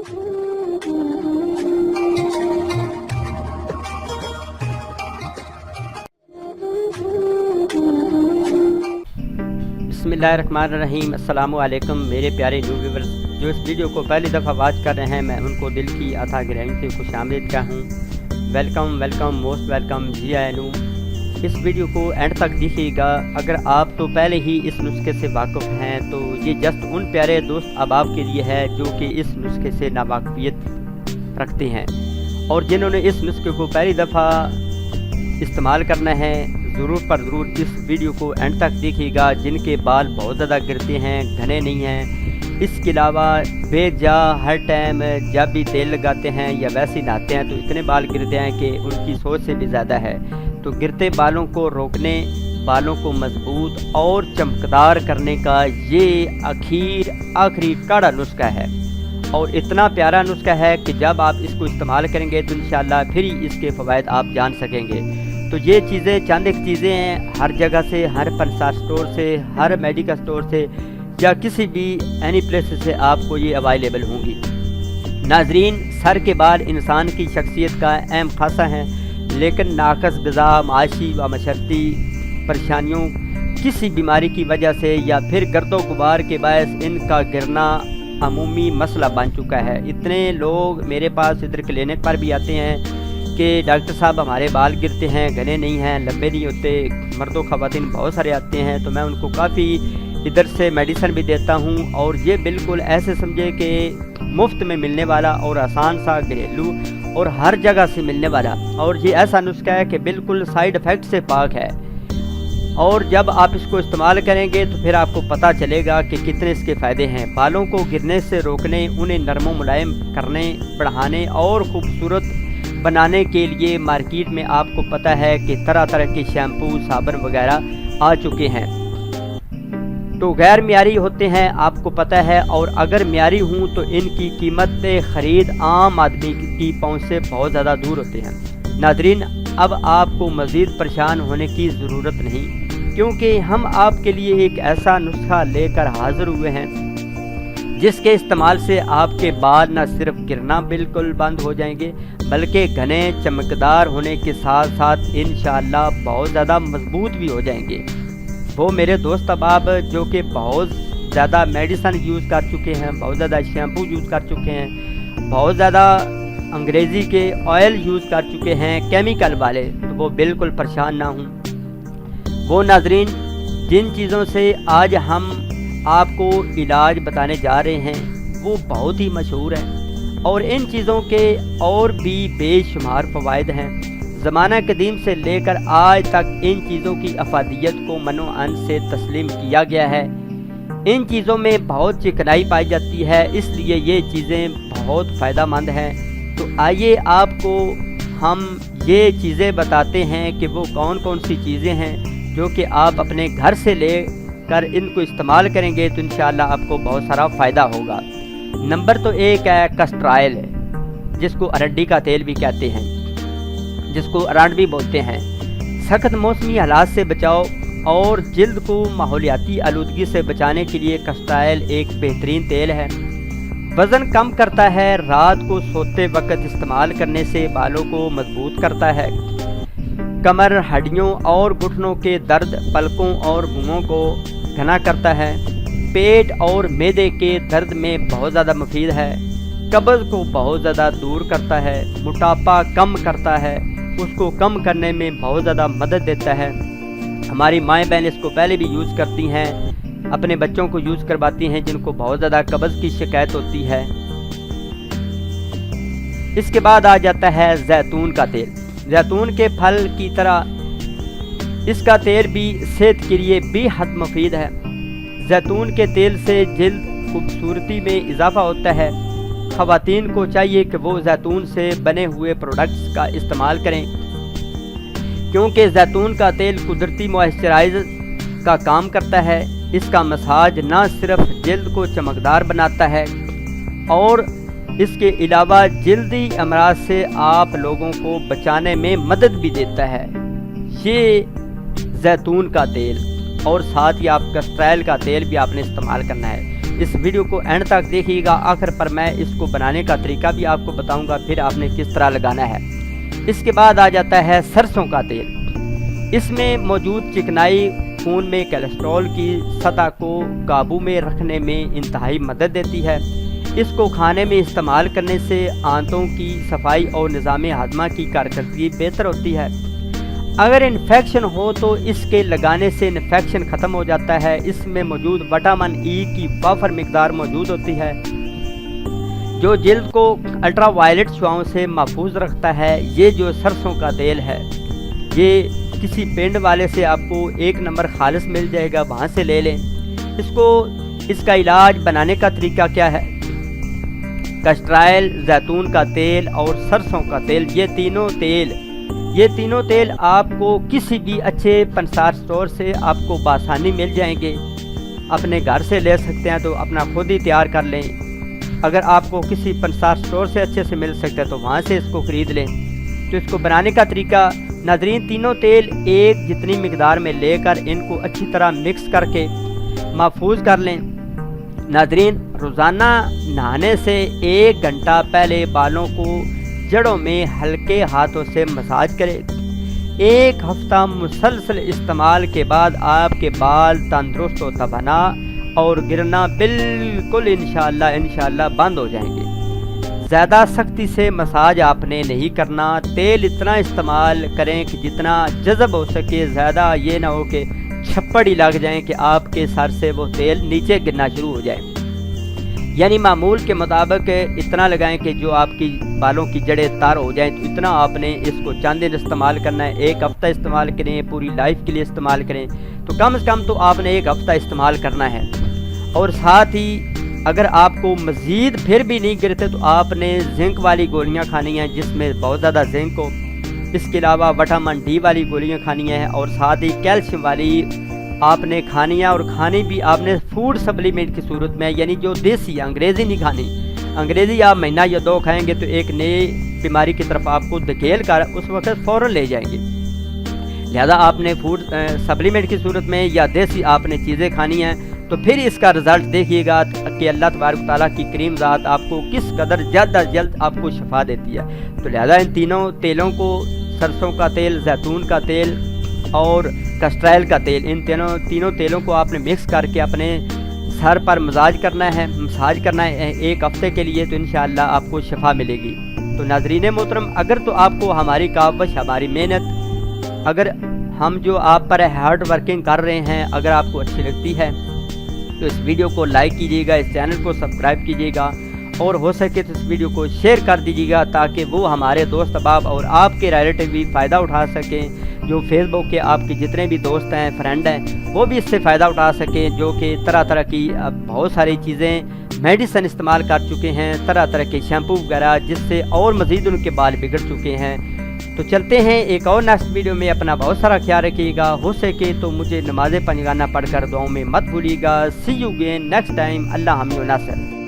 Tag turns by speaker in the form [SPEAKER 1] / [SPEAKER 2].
[SPEAKER 1] बिस्मिल्लाहिर्रहमानिर्रहीम। अस्सलामु अलैकुम मेरे प्यारे न्यू व्यूअर्स जो इस वीडियो को पहली दफ़ा वॉच कर रहे हैं, मैं उनको दिल की अता गहराई से खुशामदीद का हूँ। वेलकम वेलकम मोस्ट वेलकम जी आनू। इस वीडियो को एंड तक देखिएगा। अगर आप तो पहले ही इस नुस्खे से वाकिफ़ हैं तो ये जस्ट उन प्यारे दोस्त अहबाब के लिए है जो कि इस नुस्खे से नावाकिफियत रखते हैं और जिन्होंने इस नुस्खे को पहली दफ़ा इस्तेमाल करना है, ज़रूर पर ज़रूर इस वीडियो को एंड तक देखिएगा। जिनके बाल बहुत ज़्यादा गिरते हैं, घने नहीं हैं, इसके अलावा बेजा हर टाइम जब भी तेल लगाते हैं या वैसे नहाते हैं तो इतने बाल गिरते हैं कि उनकी सोच से भी ज़्यादा है। तो गिरते बालों को रोकने, बालों को मजबूत और चमकदार करने का ये आखिरी काढ़ा नुस्खा है और इतना प्यारा नुस्खा है कि जब आप इसको इस्तेमाल करेंगे तो इंशाअल्लाह फिर ही इसके फ़वाइद आप जान सकेंगे। तो ये चीज़ें चंद एक चीज़ें हैं, हर जगह से, हर फलसा स्टोर से, हर मेडिकल स्टोर से या किसी भी एनी प्लेस से आपको ये अवेलेबल होंगी। नाजरीन, सर के बाल इंसान की शख्सियत का अहम खासा है, लेकिन नाकस ग़िज़ा, माशी व मशक्क़ती परेशानियों, किसी बीमारी की वजह से या फिर गर्दो गुबार के बायस इनका गिरना अमूमी मसला बन चुका है। इतने लोग मेरे पास इधर क्लिनिक पर भी आते हैं कि डॉक्टर साहब हमारे बाल गिरते हैं, घने नहीं हैं, लंबे नहीं होते। मर्दों ख़वातीन बहुत सारे आते हैं तो मैं उनको काफ़ी इधर से मेडिसिन भी देता हूँ और ये बिल्कुल ऐसे समझे कि मुफ्त में मिलने वाला और आसान सा घरेलू और हर जगह से मिलने वाला, और ये ऐसा नुस्खा है कि बिल्कुल साइड इफ़ेक्ट से पाक है। और जब आप इसको इस्तेमाल करेंगे तो फिर आपको पता चलेगा कि कितने इसके फ़ायदे हैं। बालों को गिरने से रोकने, उन्हें नरम व मुलायम करने, बढ़ाने और ख़ूबसूरत बनाने के लिए मार्केट में आपको पता है कि तरह तरह के शैम्पू, साबुन वगैरह आ चुके हैं। तो गैर मियारी होते हैं, आपको पता है, और अगर मियारी हूँ तो इनकी कीमत ख़रीद आम आदमी की पहुँच से बहुत ज़्यादा दूर होते हैं। नाज़रीन, अब आपको मज़ीद परेशान होने की ज़रूरत नहीं, क्योंकि हम आपके लिए एक ऐसा नुस्खा लेकर हाज़िर हुए हैं जिसके इस्तेमाल से आपके बाल न सिर्फ गिरना बिल्कुल बंद हो जाएंगे बल्कि घने चमकदार होने के साथ साथ इंशाअल्लाह बहुत ज़्यादा मजबूत भी हो जाएंगे। वो मेरे दोस्त अहबाब जो कि बहुत ज़्यादा मेडिसिन यूज़ कर चुके हैं, बहुत ज़्यादा शैम्पू यूज़ कर चुके हैं, बहुत ज़्यादा अंग्रेज़ी के ऑयल यूज़ कर चुके हैं केमिकल वाले, तो वो बिल्कुल परेशान ना हों। वो नाजरीन, जिन चीज़ों से आज हम आपको इलाज बताने जा रहे हैं वो बहुत ही मशहूर है और इन चीज़ों के और भी बेशुमार फ़वाइद हैं। ज़माना कदीम से लेकर आज तक इन चीज़ों की अफादियत को मनो अन से तस्लीम किया गया है। इन चीज़ों में बहुत चिकनाई पाई जाती है, इसलिए ये चीज़ें बहुत फ़ायदेमंद हैं। तो आइए आपको हम ये चीज़ें बताते हैं कि वो कौन कौन सी चीज़ें हैं जो कि आप अपने घर से ले कर इनको इस्तेमाल करेंगे तो इंशाअल्लाह आपको बहुत सारा फ़ायदा होगा। नंबर तो एक है कस्टर ऑयल, जिसको अरंडी का तेल भी कहते हैं, जिसको अरांड भी बोलते हैं। सख्त मौसमी हालात से बचाव और जिल्द को माहौलियाती आलूदगी से बचाने के लिए कस्टर ऑयल एक बेहतरीन तेल है। वज़न कम करता है, रात को सोते वक्त इस्तेमाल करने से बालों को मजबूत करता है, कमर, हड्डियों और घुटनों के दर्द, पलकों और भुओं को घना करता है, पेट और मैदे के दर्द में बहुत ज़्यादा मुफीद है, कब्ज़ को बहुत ज़्यादा दूर करता है, मोटापा कम करता है, उसको कम करने में बहुत ज़्यादा मदद देता है। हमारी माएँ बहन इसको पहले भी यूज़ करती हैं, अपने बच्चों को यूज़ करवाती हैं जिनको बहुत ज़्यादा कब्ज़ की शिकायत होती है। इसके बाद आ जाता है जैतून का तेल। जैतून के फल की तरह इसका तेल भी सेहत के लिए बेहद मुफीद है। जैतून के तेल से जिल्द खूबसूरती में इजाफा होता है। ख़वातीन को चाहिए कि वो जैतून से बने हुए प्रोडक्ट्स का इस्तेमाल करें, क्योंकि जैतून का तेल कुदरती मॉइस्चराइज़र का काम करता है। इसका मसाज न सिर्फ जिल्द को चमकदार बनाता है और इसके अलावा जल्दी अमराज से आप लोगों को बचाने में मदद भी देता है ये जैतून का तेल। और साथ ही आप कस्टर ऑयल का तेल भी आपने इस्तेमाल करना है। اس ویڈیو کو اینڈ تک دیکھیے گا، آخر پر میں اس کو بنانے کا طریقہ بھی آپ کو بتاؤں گا، پھر آپ نے کس طرح لگانا ہے۔ اس کے بعد آ جاتا ہے سرسوں کا تیل۔ اس میں موجود چکنائی خون میں کولیسٹرول کی سطح کو قابو میں رکھنے میں انتہائی مدد دیتی ہے۔ اس کو کھانے میں استعمال کرنے سے آنتوں کی صفائی اور نظام ہاضمہ کی کارکردگی بہتر ہوتی ہے۔ اگر انفیکشن ہو تو اس کے لگانے سے انفیکشن ختم ہو جاتا ہے۔ اس میں موجود وٹامن ای کی وافر مقدار موجود ہوتی ہے جو جلد کو الٹرا وائلٹ شعاعوں سے محفوظ رکھتا ہے۔ یہ جو سرسوں کا تیل ہے یہ کسی پینڈ والے سے آپ کو 1 نمبر خالص مل جائے گا، وہاں سے لے لیں۔ اس کا علاج بنانے کا طریقہ کیا ہے؟ کسٹرائل، زیتون کا تیل اور سرسوں کا تیل، یہ تینوں تیل آپ کو کسی بھی اچھے پنسار سٹور سے آپ کو بآسانی مل جائیں گے۔ اپنے گھر سے لے سکتے ہیں تو اپنا خود ہی تیار کر لیں۔ اگر آپ کو کسی پنسار سٹور سے اچھے سے مل سکتا ہے تو وہاں سے اس کو خرید لیں۔ تو اس کو بنانے کا طریقہ، ناظرین تینوں تیل ایک جتنی مقدار میں لے کر ان کو اچھی طرح مکس کر کے محفوظ کر لیں۔ ناظرین روزانہ نہانے سے 1 گھنٹہ پہلے بالوں کو جڑوں میں ہلکے ہاتھوں سے مساج کریں۔ 1 ہفتہ مسلسل استعمال کے بعد آپ کے بال تندرست و توانا اور گرنا بالکل انشاءاللہ بند ہو جائیں گے۔ زیادہ سختی سے مساج آپ نے نہیں کرنا، تیل اتنا استعمال کریں کہ جتنا جذب ہو سکے، زیادہ یہ نہ ہو کہ چھپڑ ہی لگ جائیں کہ آپ کے سر سے وہ تیل نیچے گرنا شروع ہو جائے۔ یعنی معمول کے مطابق اتنا لگائیں کہ جو آپ کی بالوں کی جڑیں تار ہو جائیں، تو اتنا آپ نے اس کو چند دن استعمال کرنا ہے۔ 1 ہفتہ استعمال کریں، پوری لائف کے لیے استعمال کریں تو کم سے کم تو آپ نے 1 ہفتہ استعمال کرنا ہے۔ اور ساتھ ہی اگر آپ کو مزید پھر بھی نہیں گرتے تو آپ نے زنک والی گولیاں کھانی ہیں جس میں بہت زیادہ زنک ہو۔ اس کے علاوہ وٹامن ڈی والی گولیاں کھانی ہیں اور ساتھ ہی کیلشیم والی آپ نے کھانی ہے، اور کھانی بھی آپ نے فوڈ سپلیمنٹ کی صورت میں، یعنی جو دیسی، انگریزی نہیں کھانی۔ انگریزی آپ مہینہ یا 2 کھائیں گے تو ایک نئی بیماری کی طرف آپ کو دھکیل کر اس وقت فوراً لے جائیں گے۔ لہذا آپ نے فوڈ سپلیمنٹ کی صورت میں یا دیسی آپ نے چیزیں کھانی ہیں، تو پھر اس کا رزلٹ دیکھیے گا کہ اللہ تبارک و تعالیٰ کی کریم ذات آپ کو کس قدر جلد از جلد آپ کو شفا دیتی ہے۔ تو لہذا ان تینوں تیلوں کو، سرسوں کا تیل، زیتون کا تیل اور کسٹرائل کا تیل، ان تینوں تیلوں کو آپ نے مکس کر کے اپنے سر پر مساج کرنا ہے 1 ہفتے کے لیے، تو انشاءاللہ آپ کو شفا ملے گی۔ تو ناظرین محترم، اگر تو آپ کو ہماری کاوش، ہماری محنت، اگر ہم جو آپ پر ہارڈ ورکنگ کر رہے ہیں، اگر آپ کو اچھی لگتی ہے تو اس ویڈیو کو لائک کیجیے گا، اس چینل کو سبسکرائب کیجیے گا، اور ہو سکے تو اس ویڈیو کو شیئر کر دیجیے گا تاکہ وہ ہمارے دوست احباب اور آپ کے ریلیٹیو بھی فائدہ اٹھا سکیں۔ جو فیس بک کے آپ کے جتنے بھی دوست ہیں، فرینڈ ہیں، وہ بھی اس سے فائدہ اٹھا سکیں، جو کہ طرح طرح کی بہت ساری چیزیں میڈیسن استعمال کر چکے ہیں، طرح طرح کے شیمپو وغیرہ، جس سے اور مزید ان کے بال بگڑ چکے ہیں۔ تو چلتے ہیں ایک اور نیکسٹ ویڈیو میں، اپنا بہت سارا خیال رکھیے گا، ہو سکے تو مجھے نماز پنجگانہ پڑھ کر دعاؤں میں مت بھولیے گا۔ سی یو اگین نیکسٹ ٹائم، اللہ حامی و ناصر۔